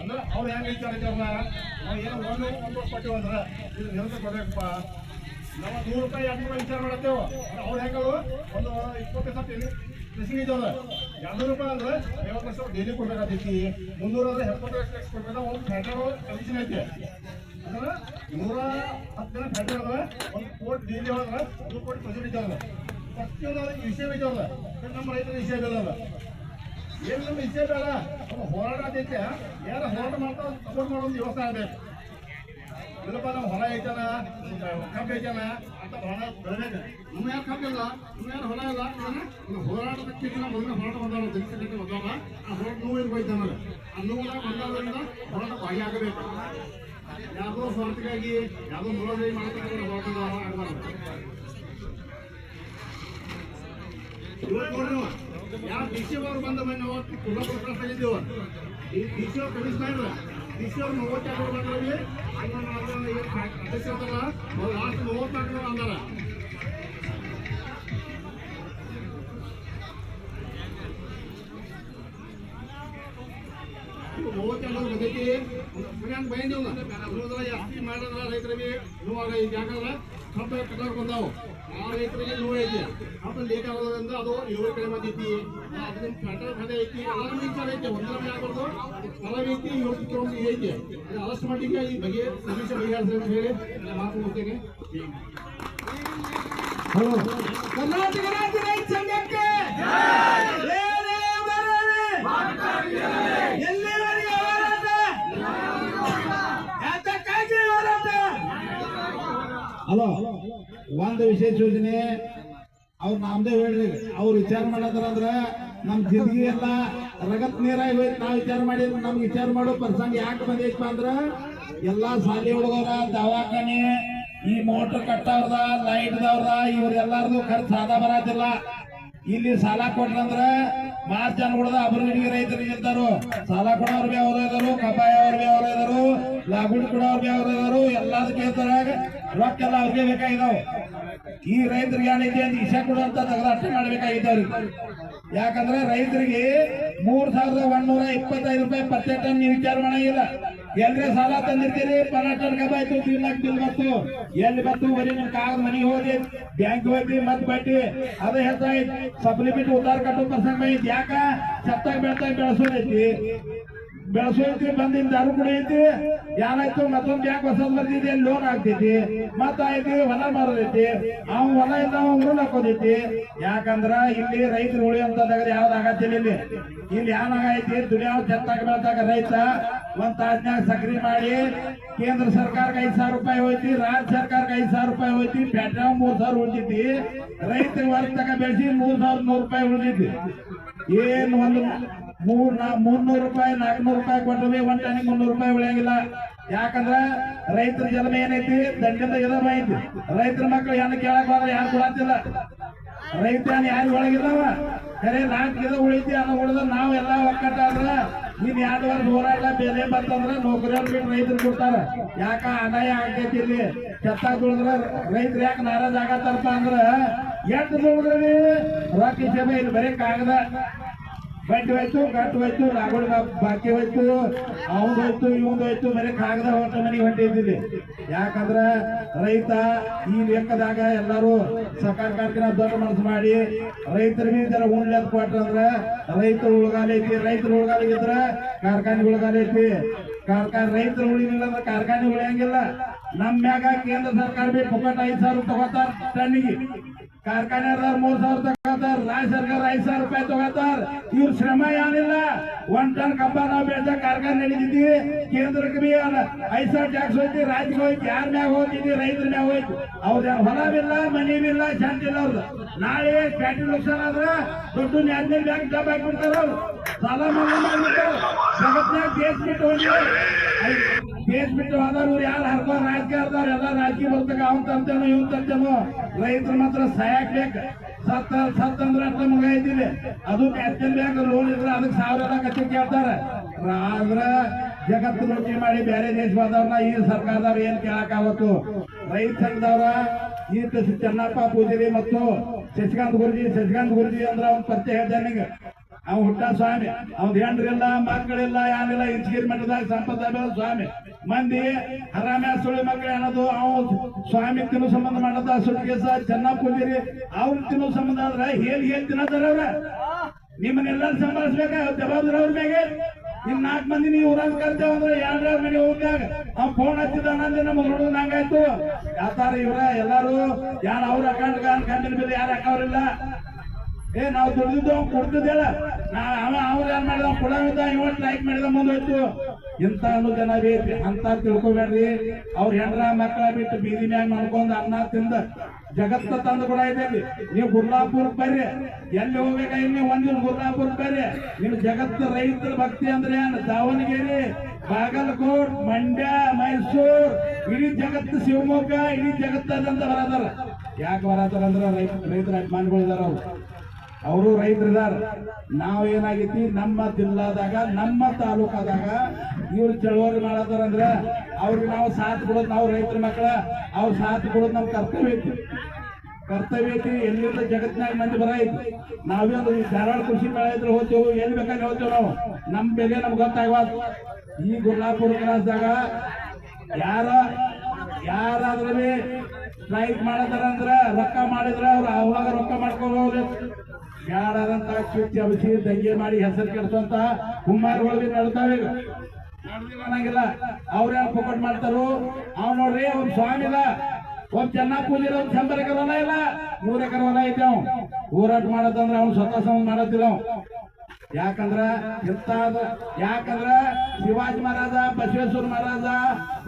ಅಂದ್ರೆ ಅವ್ರು ಹೆಂಗೆ ವಿಚಾರ ನಾವು ಏನೋ ಒಂದು ಕೊಟ್ಟಿವ ಅಂದ್ರೆ ಇದು ನಿರಂತರ ಕೊಡಬೇಕಪ್ಪ. ನಾವು 100 ರೂಪಾಯಿ 200 ರೂಪಾಯಿ ವಿಚಾರ ಮಾಡತ್ತೇವೆ. ಅವ್ರು ಹೆಂಗಳು ಒಂದು 20% ಮಿಸಿಂಗ್ ಇದ್ದಾವೆ. 200 ರೂಪಾಯಿ ಅಂದ್ರೆ 50% ಡೈಲಿ ಕೊಡ್ಬೇಕಾಗ್ತೈತಿ. 300 ಅಂದ್ರೆ 70% ಟ್ಯಾಕ್ಸ್ ಕೊಡ್ಬೇಕು. ಒಂದು ಫ್ಯಾಕ್ಟರ್ ಕಮಿಷನ್ ಐತೆ ಅಂದ್ರೆ 110 ಜನ ಫ್ಯಾಕ್ಟರ್ ಅದ. ಒಂದು ಕೋಟಿ ಡೈಲಿ ಹೋದ್ರೆ 1 ಕೋಟಿ ಪ್ರೆಸೆಂಟ್ ಇದ್ದಾವೆ. ಪ್ರತಿಯೊಂದು ವಿಷಯ ಇದ್ದಾವಲ್ಲ. ನಮ್ಮ ರೈತರ ವಿಷಯ ಬೇಡ. ಏನು ನಮ್ಮ ವಿಷಯ ಬೇಡ. ಹೋರಾಟ ಐತೆ. ಯಾರು ಹೋರಾಟ ಮಾಡ್ತಾ ಸಪೋರ್ಟ್ ಮಾಡೋದು ವ್ಯವಸ್ಥೆ ಆಗಬೇಕು. ಇಲ್ಲಪ್ಪ ನಾವು ಹೊಲ ಐತನ ಕಬ್ಬು ಐತನ ಅಂತ ಹೊಲ ಬೆಳಬೇಕು. ನಮ್ಮ ಯಾರು ಕಬ್ಬಿಲ್ಲ, ನಮ್ಮ ಯಾರು ಹೊಲ ಇಲ್ಲ. ಹೋರಾಟದಕ್ಕೆ ಮೊದಲಿನ ಹೋರಾಟ ಬಂದವರು ಜನಸಂಖ್ಯೆ ಬಂದವ. ಆ ಹೋರಾಟ ನೋವು ಹೋಯ್ತಾನಲ್ಲ. ಆ ನೋವು ಬಂದವರಿಂದ ಹೋರಾಟ ಭಾಗಿಯಾಗಬೇಕು. ಯಾವುದೋ ಸ್ವಾರ್ಥಕ್ಕಾಗಿ ಯಾವುದೋ ಮೂಲದಲ್ಲಿ ಮಾಡ್ತಕ್ಕಂಥ ಹೋರಾಟದ ಆಗಬಾರ್ದು. ಇವತ್ತು ನೋಡ್ರಿ ಯಾವ ಡಿಸಿ ಅವರು ಬಂದ ಮನೆ ನಾವು ಕುರ್ಲಾಪುರ ಕ್ರಾಸ್ ಆಗಿದ್ದೇವೆ. ಈ ಡಿಸಿ ಅವ್ರು ಕಮಿಷನರ್ ಡಿಸಿ ಅವ್ರು 32 ಬಂದ್ರಿ. ಅಧ್ಯಕ್ಷ ಇರ್ತಲ್ಲ ಅವ್ರು ಲಾಸ್ಟ್ 34 ಅಂದಾರ. ಬದೈತಿ ಹಂಗೆ ಬೈಂದಿವಲ್ಲ. ಜಾಸ್ತಿ ಮಾಡಿದ್ರೆ ರೈತರಿಗೆ ನೋವಾಗ ಈಗ ಯಾಕಂದ್ರೆ ಕಬ್ಬ ಕಟ್ಟೋರು ಬಂದಾವು. ಆ ರೈತರಿಗೆ ನೋವು ಐತಿ. ಕಬ್ಬ ಲೇಟ್ ಆಗೋದ್ರಿಂದ ಅದು ಇಳುವರಿ ಕಡಿಮೆ ಬಂದೈತಿ. ಅದನ್ನ ಕಟ್ಟೋ ಕಡೆ ಐತಿ. ಎಲ್ಲ ವಿಚಾರ ಐತಿ. ಒಂದರ ಆಗ್ಬಾರ್ದು. ಫಲ ಐತಿ. ಇವತ್ತು ಐತಿ. ಅಷ್ಟು ಮಟ್ಟಿಗೆ ಈ ಬಗ್ಗೆ ಸಮಸ್ಯೆ ಬಗೆಹರಿಸಿ ಅಂತ ಹೇಳಿ ಮಾತು ಮುಗಿಸ್ತೇನೆ. ಕರ್ನಾಟಕ ರಾಜ್ಯ ರೈತ ಸಂಘಕ್ಕೆ ಎಲ್ಲಿವರೆಗೆ ಹೋರಾಟ, ಯಾತಕ್ಕಾಗಿ ಹೋರಾಟ? ಹಲೋ, ಒಂದು ವಿಶೇಷ ಯೋಜನೆ ಅವ್ರು ನಮ್ದೇ ಹೇಳ್ರಿ. ಅವ್ರು ವಿಚಾರ ಮಾಡತ್ತಾರಂದ್ರ ನಮ್ ಜಿಂದಗಿ ಎಲ್ಲ ರಗತ್ ನೀರಾಗಿ ಹೋಯ್ತು. ನಾವ್ ವಿಚಾರ ಮಾಡಿದ್ರೆ ನಮ್ಗೆ ವಿಚಾರ ಮಾಡೋ ಪ್ರಸಂಗ ಯಾಕೆ ಬಂದೈತಪ್ಪ ಅಂದ್ರ ಎಲ್ಲಾ ಶಾಲೆ ಹುಡುಗರ ದವಾಖಾನೆ ಈ ಮೋಟರ್ ಕಟ್ಟವ್ರದ ಲೈಟ್ದವ್ರದ ಇವ್ರೆಲ್ಲಾರ್ದು ಖರ್ಚು ಸಾದಾ ಬರತ್ತಿಲ್ಲ. ಇಲ್ಲಿ ಸಾಲ ಕೊಟ್ರಂದ್ರ ಮಾರ್ ಜನ ಹುಡುಗ ಅಭಿವೃದ್ಧಿ ರೈತರಿಗೆ ಇರ್ತಾರು. ಸಾಲ ಕೊಡೋರು ಬಿ ಅವ್ರು ಇದಾರು, ಕಪಾಯ ಅವ್ರು ಬಿ ಅವ್ರು ಇದಾರು, ಲಾಗುಡಿ ಕೊಡೋರು ಬಿ ಅವ್ರು ಇದಾರು. ಎಲ್ಲದಕ್ಕೆ ಇರ್ತಾರ ರೊಕ್ಕ ಎಲ್ಲ ಅವ್ರಿಗೆ ಬೇಕಾಗಿದಾವ್. ಈ ರೈತರಿಗೆ ಏನೈತಿ ಅಂತ ಇಷ್ಟ ಕೊಡುವಂತ ಅಷ್ಟೇ ಮಾಡ್ಬೇಕಾಗಿದ್ದವ್ರಿಗೆ. ಯಾಕಂದ್ರೆ ರೈತರಿಗೆ 3125 ರೂಪಾಯಿ ಪ್ರತಿ ಟನ್ ನೀವು ವಿಚಾರ ಮಾಡಂಗಿಲ್ಲ. ಎಲ್ರೇ ಸಾಲ ತಂದಿರ್ತೀರಿ, 12 ಟನ್ ಕಬ್ಬ ಆಯ್ತು, 3 ಲಕ್ಷ ಬಿಲ್ ಬತ್ತು. ಎಲ್ಲಿ ಬತ್ತು? ಬರೀ ನಿಮ್ ಕಾಗದ ಮನೆಗೆ ಹೋಗಿ ಬ್ಯಾಂಕ್ ಹೋಗಿ ಮತ್ ಬಡ್ಡಿ ಅದೇ ಹೇಳ್ತಾಯ್ತು. ಸಪ್ಲಿಮೆಂಟ್ ಉದ್ದಾರ ಕಟ್ಟೋ ಪ್ರಸಂಗ ಐತಿ. ಯಾಕ ಸತ್ತಾಗ ಬೆಳೆಸೋದೈತಿ ಬಂದಿಂದ ದಾರು ಕೂಡ ಐತಿ. ಏನಾಯ್ತು? ಮತ್ತೊಂದು ಬ್ಯಾಂಕ್ ಹೊಸದ್ ಬರ್ತಿದ್ದೆ, ಲೋನ್ ಆಗ್ತೈತಿ. ಮತ್ತ ಐತಿ ಹೊಲ ಮಾರೋದೈತಿ. ಅವ್ ಹೊಲ ಇಲ್ಲ ಉರುಳ್ ಹಾಕೋದೈತಿ. ಯಾಕಂದ್ರ ಇಲ್ಲಿ ರೈತರು ಉಳಿಯುವಂತದಾಗ ಯಾವ್ದು ಆಗತ್ತಿಲ್ಲ. ಇಲ್ಲಿ ಏನಾಗೈತಿ? ದುಡಿಯಾವ್ ಚೆತ್ತಾಗ ಬೆಳ್ದಾಗ ರೈತ ಒಂದ್ ತಾಸ್ನ್ಯಾಗ ಸಕ್ರಿ ಮಾಡಿ ಕೇಂದ್ರ ಸರ್ಕಾರಕ್ಕೆ 5,000 ರೂಪಾಯಿ ಹೋಯ್ತಿ, ರಾಜ್ಯ ಸರ್ಕಾರಕ್ಕೆ 5,000 ರೂಪಾಯಿ ಹೋಯ್ತಿ, ಪೆಟ್ರೋಲ್ 3,000 ಉಳಿತೈತಿ. ರೈತರಿಗೆ ವರ್ಗ ಬೆಳೆಸಿ 3,100 ರೂಪಾಯಿ ಉಳಿತೈತಿ. ಏನು ಒಂದು 300 ರೂಪಾಯಿ 400 ರೂಪಾಯಿ ಕೊಟ್ಟರೆ ಒಂದ್ ಟನ್ನಿಗೆ 300 ರೂಪಾಯಿ ಉಳಿಯಂಗಿಲ್ಲ. ಯಾಕಂದ್ರ ರೈತರ ಜನ್ಮ ಏನೈತಿ? ದಂಡದ ಇದಮ ಐತಿ. ರೈತರ ಮಕ್ಕಳು ಹೆಣ್ಣು ಕೇಳಕ್ ಹೋದ್ರೆ ಯಾರು ಕೊಡತ್ತಿಲ್ಲ. ರೈತ ಯಾರು ಒಳಗಿಲ್ಲವ. ಖರೆ ನಾಲ್ಕು ಗಿಡ ಉಳಿತಿ. ಅನ್ನ ಉಳಿದ್ರೆ ನಾವು ಎಲ್ಲ ಒಕ್ಕಟ್ಟಾದ್ರ ಇನ್ 2 ವರ್ಷ ಹೋರಾಟ ಬೆಲೆ ಬಂತಂದ್ರ ನೌಕರಿಯವ್ರು ಬಿಟ್ಟು ರೈತರು ಕೊಡ್ತಾರ. ಯಾಕ ಆದಾಯ ಆಗ್ತೈತಿ. ಇಲ್ಲಿ ಚೆತ್ತಾಗ ದುಳಿದ್ರ ರೈತರು ಯಾಕೆ ನಾರಾಜ್ ಆಗತ್ತಾರಪ್ಪ ಅಂದ್ರ ಎಷ್ಟು ದುಳಿದ್ರಿ ರೊಕ್ಕ ಸೇವೆ ಇಲ್ಲಿ ಬರೀ ಕಾಗದ ಬಡ್ಡಿ ಹೋಯ್ತು, ಗಟ್ಟು ಹೋಯ್ತು, ಲಾಗೋಡಿ ಬಾಕಿ ಹೋಯ್ತು, ಅವಂದು ಹೋಯ್ತು, ಇವಂದು ಹೋಯ್ತು, ಬರೀ ಕಾಗದ ಹೊಟ್ಟ ಮನೆಗೆ ಹೊಂಟಿದ್ದಿಲ್ಲಿ. ಯಾಕಂದ್ರ ರೈತ ಈ ಲೆಕ್ಕದಾಗ ಎಲ್ಲಾರು ಸಹಕಾರ ಕಾರ್ಖಾನೆ ದೊಡ್ಡ ಮನಸ್ಸು ಮಾಡಿ ರೈತರಿಗೆ ಜರ ಉಣ್ಲೆ ಕೊಟ್ರಂದ್ರ ರೈತರು ಉಳ್ಗಾಲೈತಿ. ರೈತರು ಉಳ್ಗಾಲಿದ್ರ ಕಾರ್ಖಾನೆ ಉಳ್ಗಾಲೈತಿ. ರೈತರು ಉಳಿಲಿಲ್ಲ ಅಂದ್ರೆ ಕಾರ್ಖಾನೆ ಉಳಿಯಂಗಿಲ್ಲ. ನಮ್ ಮ್ಯಾಗ ಕೇಂದ್ರ ಸರ್ಕಾರ ಬಿ ಪುಕ್ಕಟ 5,000 ತಗೋತಾರ ಟನ್ನಿಗೆ. ಕಾರ್ಖಾನೆದಾರ 3,000 ತಗೋತಾರ. ರಾಜ್ಯ ಸರ್ಕಾರ 5,000 ರೂಪಾಯಿ ತಗೋತಾರ. ಇವ್ರ ಶ್ರಮ ಏನಿಲ್ಲ. 1 ಟನ್ ಕಬ್ಬ ನಾವು ಬೆಳೆದ ಕಾರ್ಖಾನೆ ನಡೀತಿದ್ವಿ. ಕೇಂದ್ರಕ್ಕೆ ಬಿ 5,000 ಟ್ಯಾಕ್ಸ್ ಹೋಯ್ತಿ, ರಾಜ್ಯಕ್ಕೆ ಹೋಯ್ತು. ಯಾರ ಮ್ಯಾಗ ಹೋಗ್ತಿದ್ವಿ? ರೈತರ ಮ್ಯಾಗ ಹೋಯ್ತು. ಅವ್ರ ಹೊಲವಿಲ್ಲ, ಮನಿವಿಲ್ಲ, ಶಾಂತಿಲ್ಲ. ಅವ್ರದ್ದು ನಾಳೆ ಫ್ಯಾಕ್ಟ್ರಿ ನುಕ್ಸಾನ ಆದ್ರ ದುಡ್ಡು ನ್ಯಾಷನಲ್ ಬ್ಯಾಂಕ್ ಡಬ್ ಹಾಕ್ಬಿಡ್ತಾರ. ಅವ್ರು ಸಾಲ ಮನ್ನಾ ಮಾಡ್ಬಿಡ್ತಾರ. ಜಗತ್ನಾಗ ದೇಶ ಬಿಟ್ಟು ಹೋದವ್ರು ಯಾರು ಹರ್ಕೊಂಡ್ ರಾಜಕೀಯದವ್ರು ಎಲ್ಲ ರಾಜಕೀಯ ಬರ್ತಕ್ಕ ಅವನ್ ತಂತೇನೋ ಇವನ್ ತಂತೇನೋ. ರೈತರು ಮಾತ್ರ ಸಹಾಯಕ್ ಬೇಕು. ಸತ್ತಂದ್ರೆ ಅಷ್ಟ ಮುಗ ಇದ್ದೀವಿ. ಅದು ನ್ಯಾಷನಲ್ ಬ್ಯಾಂಕ್ ಲೋನ್ ಇದ್ರೆ ಅದಕ್ಕೆ 1,000 ಕಚ್ಚಿ ಕೇಳ್ತಾರ. ಆದ್ರ ಜಗತ್ತು ಲೂಟಿ ಮಾಡಿ ಬೇರೆ ದೇಶ ಹೋದವ್ರನ್ನ ಈ ಸರ್ಕಾರದವ್ರು ಏನ್ ಕೇಳಕ್ಕಾಗತ್ತು? ರೈತ ಸಂಘದವ್ರ ಈ ಚೆನ್ನಪ್ಪ ಪೂಜಾರಿ ಮತ್ತು ಶಶಿಕಾಂತ್ ಗುರುಜಿ ಅಂದ್ರೆ ಅವ್ನ ಪರಿಚಯ ಹೇಳ್ತಾನೆ. ಅವ್ ಹುಟ್ಟ ಸ್ವಾಮಿ ಅವ್ನ ಹೆಂಡ್ರಿಲ್ಲ ಮಕ್ಕಳಿಲ್ಲ ಯಾರಿಲ್ಲ ಇಂಚಗಿರಿ ಮಠದಾಗ ಸಂಪದ ಸ್ವಾಮಿ ಮಂದಿ ಹರಾಮ್ಯ ಸುಳಿ ಮಕ್ಕಳು ಅನ್ನೋದು ಅವ್ ಸ್ವಾಮಿ ತಿನ್ನು ಸಂಬಂಧ ಮಾಡದ ಸುಟ್ಕೇಸ ಚೆನ್ನಾಗ್ ಕುಂದಿರಿ ಅವ್ರು ತಿನ್ನೋ ಸಂಬಂಧ ಆದ್ರ ಹೇಳಿ ತಿನ್ನತಾರ ಅವ್ರ ನಿಮ್ಮನ್ನೆಲ್ಲರೂ ಸಂಭಾಳಿಸ್ಬೇಕ ಜವಾಬ್ದಾರಿ ಅವ್ರ ಮ್ಯಾಗೆ ಇನ್ 4 ಮಂದಿ ನೀವು ಊರಾಗ ಕರ್ತೇವ ಅಂದ್ರೆ 2 ಮನೆ ಹೋಗ್ಯಾಗ ಅವ್ ಫೋನ್ ಹಚ್ಚಿದ ಅನ್ನಂದ್ರೆ ನಮ್ಗೆ ನೋಡೋದು ಹಂಗಾಯ್ತು ಯಾತಾರ ಇವ್ರ ಎಲ್ಲಾರು ಯಾರು ಅವ್ರ ಅಕೌಂಟ್ ಕಂಟಿನ ಮೇಲೆ ಯಾರು ಹಾಕವ್ರಿಲ್ಲ ನಾವು ದುಡ್ದಿದ್ದು ಅವ್ನು ಕೊಡ್ತಿದ್ದೇಳ ಅವ್ರು ಏನ್ ಮಾಡಿದ ಕೊಡೋದ ಇವತ್ತು ಲೈಕ್ ಮಾಡಿದ ಮುಂದೋಯ್ತು ಇಂತ ಜನ ಬೇಕು ಅಂತ ತಿಳ್ಕೊಬೇಡ್ರಿ ಅವ್ರ ಹೆಂಡ್ರ ಮಕ್ಕಳ ಬಿಟ್ಟು ಬೀದಿ ಮ್ಯಾಗ ಮಾಡ್ಕೊಂಡ್ ಅನ್ನ ತಿಂದ ಜಗತ್ತ ತಂದು ಕೂಡ ಇದೆ ನೀವು ಗುರ್ಲಾಪುರಕ್ಕೆ ಬರ್ರಿ ಎಲ್ಲಿ ಹೋಗ್ಬೇಕಾಗಿ ನೀವು ಒಂದಿನ ಗುರ್ಲಾಪುರಕ್ಕೆ ಬರ್ರಿ ನಿಮ್ ಜಗತ್ತು ರೈತರ ಭಕ್ತಿ ಅಂದ್ರೆ ಏನ್ ದಾವಣಗೆರೆ ಬಾಗಲಕೋಟ್ ಮಂಡ್ಯ ಮೈಸೂರು ಇಡೀ ಜಗತ್ತು ಶಿವಮೊಗ್ಗ ಇಡೀ ಜಗತ್ತದಂತ ಬರದಾರ ಯಾಕೆ ಬರತಾರ ಅಂದ್ರ ರೈತರ ಅಭಿಮಾನಿಗಳಿದಾರ ಅವರು ರೈತರಿದಾರ ನಾವ್ ಏನಾಗೈತಿ ನಮ್ಮ ಜಿಲ್ಲಾದಾಗ ನಮ್ಮ ತಾಲೂಕಾದಾಗ ಇವ್ರು ಚಳವಳಿ ಮಾಡತಾರ ಅಂದ್ರ ಅವ್ರಿಗೆ ನಾವು ಸಾಥ್ ಕೊಡೋದು ನಾವು ರೈತರ ಮಕ್ಕಳ ಅವ್ರ ಸಾಥ್ ಕೊಡೋದು ನಮ್ ಕರ್ತವ್ಯ ಐತಿ ಎಲ್ಲಿಂದ ಜಗತ್ತಿನಾಗ ಮಂದಿ ಬರ ಐತಿ ನಾವೇ ಒಂದು ಧಾರವಾಡ ಕೃಷಿ ಮೇಳ ಇದ್ರೆ ಹೋಗ್ತೇವೆ ಎಲ್ಲಿ ಬೇಕಾದ್ರೆ ಹೋಗ್ತೇವೆ ನಾವು ನಮ್ ಬೆಲೆ ನಮ್ಗೆ ಗೊತ್ತಾಗಬಾರ್ದು ಈ ಗುರ್ಲಾಪುರ ಕ್ರಾಸ್ದಾಗ ಯಾರಾದ್ರೂ ಸ್ಟ್ರೈಕ್ ಮಾಡತಾರ ಅಂದ್ರ ರೊಕ್ಕ ಮಾಡಿದ್ರ ಅವ್ರು ಅವಾಗ ರೊಕ್ಕ ಮಾಡ್ಕೋಬಹುದು ಯಾರಂತ ಕಿಚ್ಚಿ ಹಬ್ಬಿಸಿ ದಂಗೆ ಮಾಡಿ ಹೆಸರು ಕೆಡಿಸುವಂತ ಕುಮಾರಗಳು ನಡ್ತಾವೆ ಅನ್ನಂಗಿಲ್ಲ ಅವ್ರೇನ್ ಪೊಕಟ್ ಮಾಡ್ತಾರು ಅವ್ ನೋಡ್ರಿ ಒಂದ್ ಸ್ವಾಮಿದ ಒಂದ್ ಚೆನ್ನಾಗ್ ಪೂಜೆ ಒಂದ್ 100 ಎಕರೆ ಹೊಲ ಇಲ್ಲ 100 ಎಕರೆ ಹೊಲ ಐತೆ ಅವ್ ಹೋರಾಟ ಮಾಡದಂದ್ರ ಅವ್ನು ಸ್ವತಃ ಸಂಬಂಧ ಮಾಡತ್ತಿಲ್ಲ ಅವ್ ಯಾಕಂದ್ರ ಶಿವಾಜಿ ಮಹಾರಾಜ ಬಸವೇಶ್ವರ ಮಹಾರಾಜ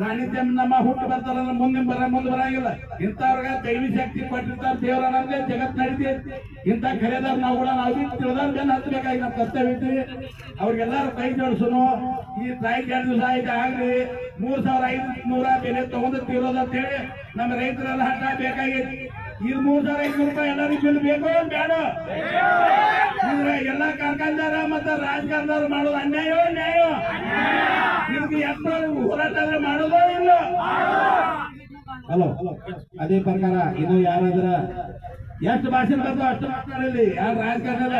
ರಾಣಿ ಚೆನ್ನಮ್ಮ ಹುಟ್ಟು ಬರ್ತಾರ ಮುಂದೆ ಬರಂಗಿಲ್ಲ ಇಂಥವ್ರಿಗೆ ದೈವಿ ಶಕ್ತಿ ಕೊಟ್ಟಿರ್ತಾರ ದೇವರ ಅನ್ನೋದೇ ಜಗತ್ ನಡೀತಿ ಇಂಥ ಖರೇದಾರ ನಾವುಗಳ ನಾವು ತಿಳಿದಾರ ಜನ ಹತ್ಬೇಕಾಗಿ ನಾವು ಕರ್ತವ್ಯ ಇದ್ದೀವಿ ಅವ್ರಿಗೆಲ್ಲಾರು ಕೈ ಜೋಡಿಸೋನು ಈ ತಾಯಿ 2 ದಿವಸ ಆಯ್ತು ಆಗ್ಲಿ 3500 ಬೆಲೆ ತಗೊಂಡಿರೋದು ಅಂತ ಹೇಳಿ ನಮ್ಮ ರೈತರೆಲ್ಲ ಹಠ ಬೇಕಾಗೈತಿ ಇದು 3500 ರೂಪಾಯಿ ಎಲ್ಲರಿಗೂ ಬಿಲ್ ಬೇಕು ಬೇಡ ಎಲ್ಲ ಕಾರ್ಖಾನೆದಾರ ಮತ್ತ ರಾಜಕಾರಣದವ್ರು ಮಾಡೋದು ನ್ಯಾಯ ಇದಕ್ಕೆ ಎಷ್ಟೊಂದು ಹೋರಾಟ ಮಾಡೋದೋ ಇಲ್ಲ ಹಲೋ ಅದೇ ಪ್ರಕಾರ ಇದು ಯಾರಾದ್ರ ಎಷ್ಟು ಭಾಷೆ ಬರ್ತೋ ಅಷ್ಟು ಮಾತಾಡಲಿ ಯಾರು ರಾಜಕಾರಣ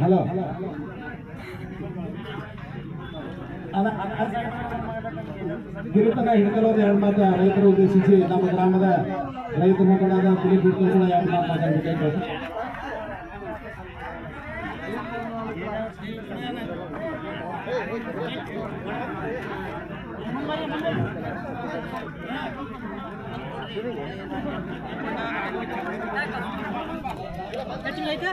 ಹಲೋ ಗಿರಿತನ ಹಿಡ್ಕೊಳ್ಳೋದು 2 ಮಾತು ರೈತರು ಉದ್ದೇಶಿಸಿ ನಮ್ಮ ಗ್ರಾಮದ ರೈತ ಮುಖಂಡರಾದ ದಿಲೀಪ್ ಹಿಡ್ಕೊಂಡು ಕೂಡ 2 ಮಾತು ಮಾತಾಡಬೇಕಾಯ್ತು Cacing aja.